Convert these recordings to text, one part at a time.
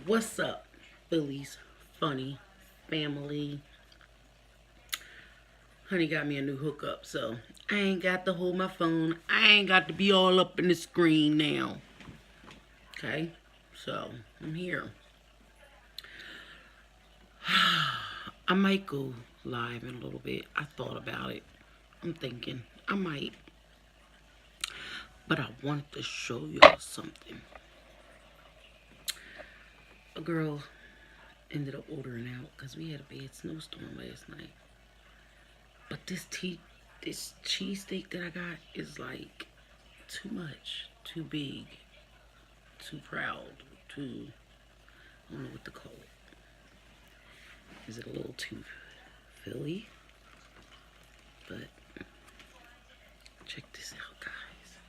What's up, Philly's funny family? Honey got me a new hookup, so I ain't got to hold my phone. I ain't got to be all up in the screen now. Okay? So, I'm here. I might go live in a little bit. I thought about it. I'm thinking I might. But I wanted to show y'all something. A girl ended up ordering out because we had a bad snowstorm last night. But this cheesesteak that I got is like too much, too big, too proud, too, I don't know what to call it. Is it a little too Philly? But check this out, guys.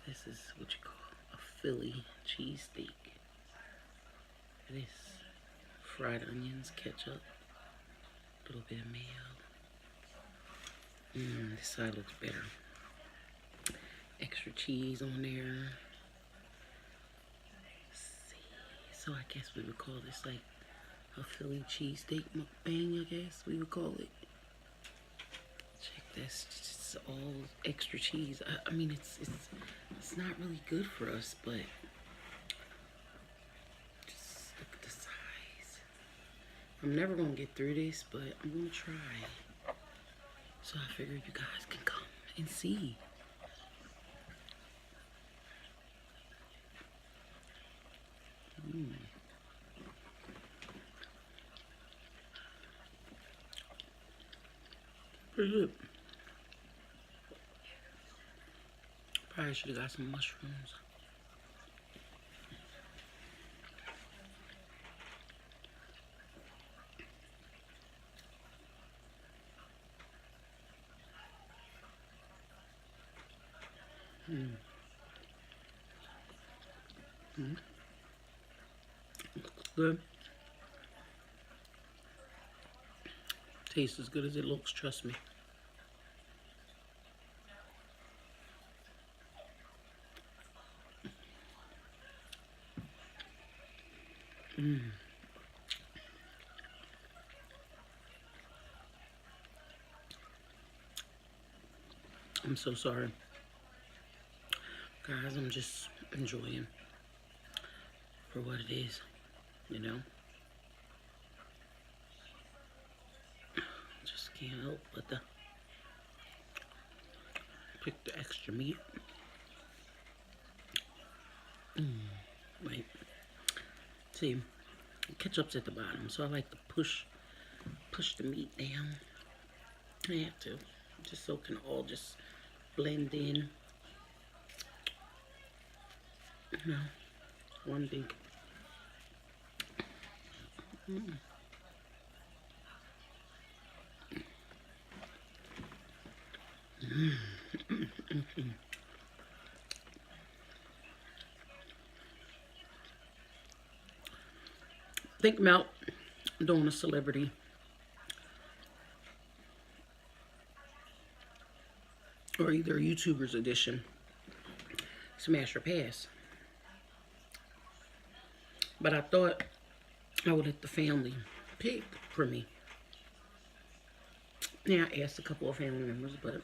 This is what you call a Philly cheesesteak. It is fried onions, ketchup, a little bit of mayo. This side looks better. Extra cheese on there. Let's see. So I guess we would call this like a Philly cheesesteak mukbang, I guess we would call it. Check this. It's all extra cheese. I mean, it's not really good for us, but just look at the size. I'm never gonna get through this, but I'm gonna try. So I figured you guys can come and see. Pretty good. Probably should have got some mushrooms. Looks good. Tastes as good as it looks, trust me. I'm so sorry. Guys, I'm just enjoying for what it is, you know? Just can't help but to pick the extra meat. Wait. See, ketchup's at the bottom, so I like to push the meat down. I have to, just so it can all just blend in. You know, one big. Think about doing a celebrity or either a YouTuber's edition. Smash or pass. But I thought I would let the family pick for me. Yeah, I asked a couple of family members, but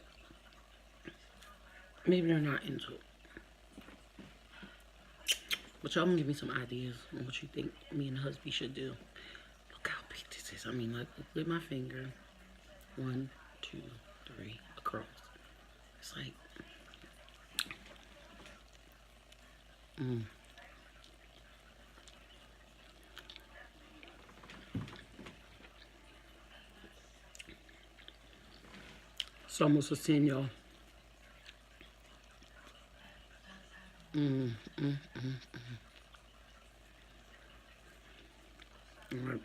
maybe they're not into it. But y'all gonna give me some ideas on what you think me and husband should do. Look how big this is. I mean, like, look at my finger. 1, 2, 3, across. It's like, it's almost a 10, y'all. All right.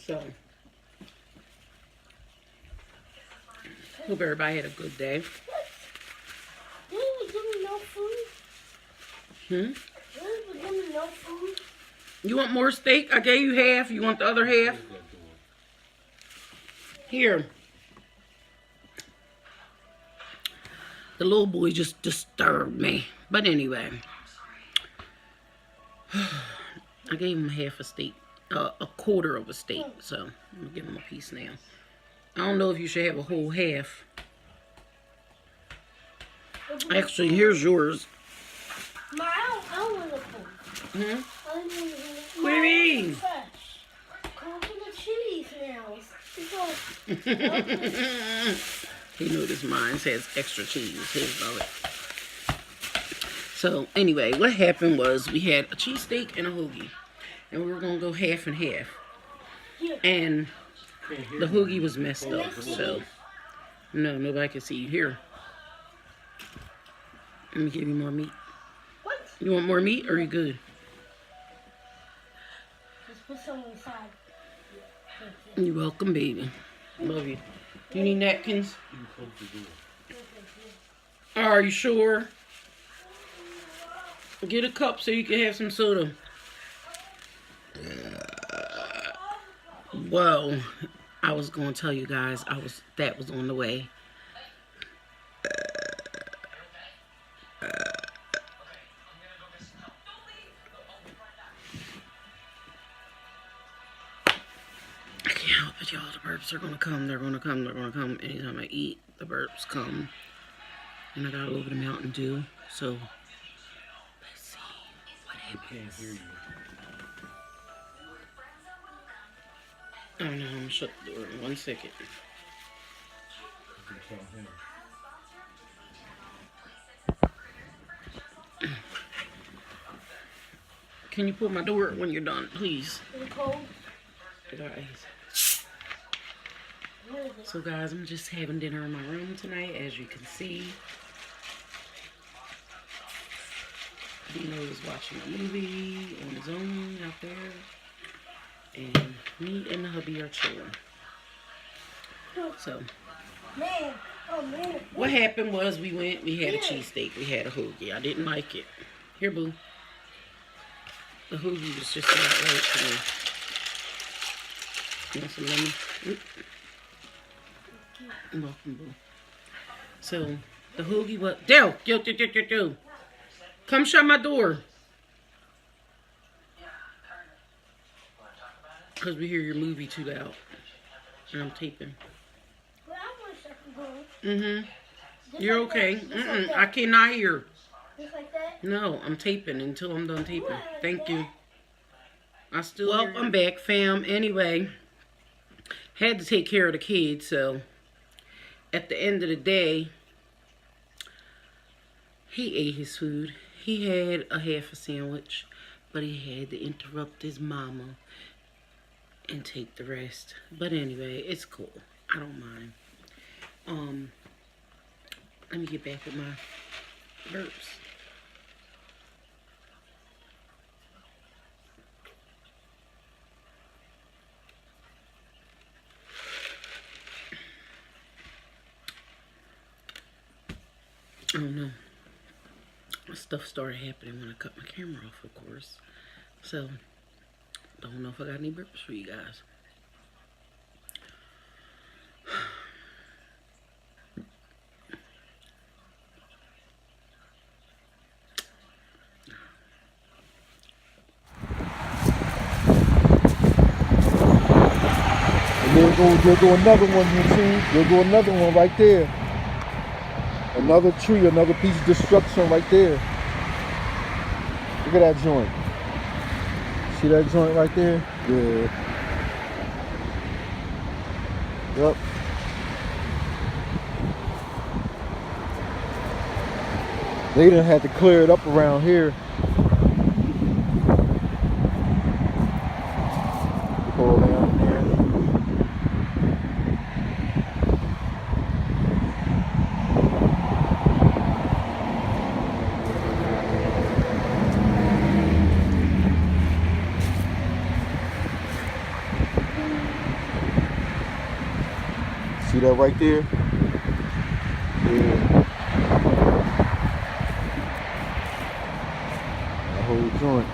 So, hope everybody had a good day. You didn't give me no food. You didn't give me no food. You want more steak? I gave you half. You want the other half? Here. The little boy just disturbed me. But anyway. I gave him half a steak. A quarter of a steak. So, I'm going to give him a piece now. I don't know if you should have a whole half. Actually, here's yours. I want the food. Hmm? What do you mean? Fresh. Come for the cheese now. He noticed mine says extra cheese. His love it. So, anyway, what happened was we had a cheesesteak and a hoagie. And we were going to go half and half. And the hoagie was messed up. So, no, nobody can see you. Here. Let me give you more meat. What? You want more meat or are you good? Just put some inside. You're welcome, baby. Love you. You need napkins? Are you sure? Get a cup so you can have some soda. Well, I was going to tell you guys that was on the way. I can't help it, y'all. The burps are going to come. They're going to come. They're going to come. Anytime I eat, the burps come. And I got a little bit of Mountain Dew. So, let's see what happens. I can't hear you. Oh no, I'm going to shut the door in 1 second. You can tell him. Can you pull my door when you're done, please? Is it cold? Guys. Where is it? So guys, I'm just having dinner in my room tonight, as you can see. Dino is watching a movie on his own out there. And me and the hubby are chilling. So, Man. Oh, man. what happened was we had a cheesesteak, we had a hoagie. I didn't like it. Here, boo. The hoagie was just not right for me. You want some lemon? Oop. You're welcome, boo. So, the hoagie was... Dale! Yo. Come shut my door. Because we hear your movie too loud. And I'm taping. Well, I wish I could go. Mm-hmm. Just You're like okay. that. Just like that. I cannot hear. Just like that. No, I'm taping until I'm done taping. What? Thank you. I still Well, I'm back, fam. Anyway, had to take care of the kids, so at the end of the day, he ate his food. He had a half a sandwich, but he had to interrupt his mama and take the rest. But anyway, it's cool. I don't mind. Let me get back with my burps. I don't know. Stuff started happening when I cut my camera off, of course. So, don't know if I got any burps for you guys. And there'll go another one, you see? There'll go another one right there. Another tree, another piece of destruction right there. Look at that joint. See that joint right there? Yeah. Yep. They done had to clear it up around here. Pull down there. See that right there? Yeah. That whole joint.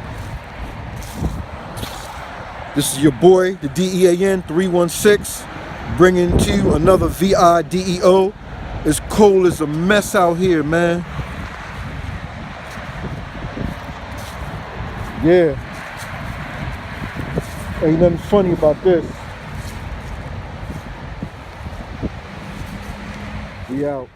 This is your boy, the DEAN 316. bringing to you another VIDEO. It's cold as a mess out here, man. Yeah. Ain't nothing funny about this. We out.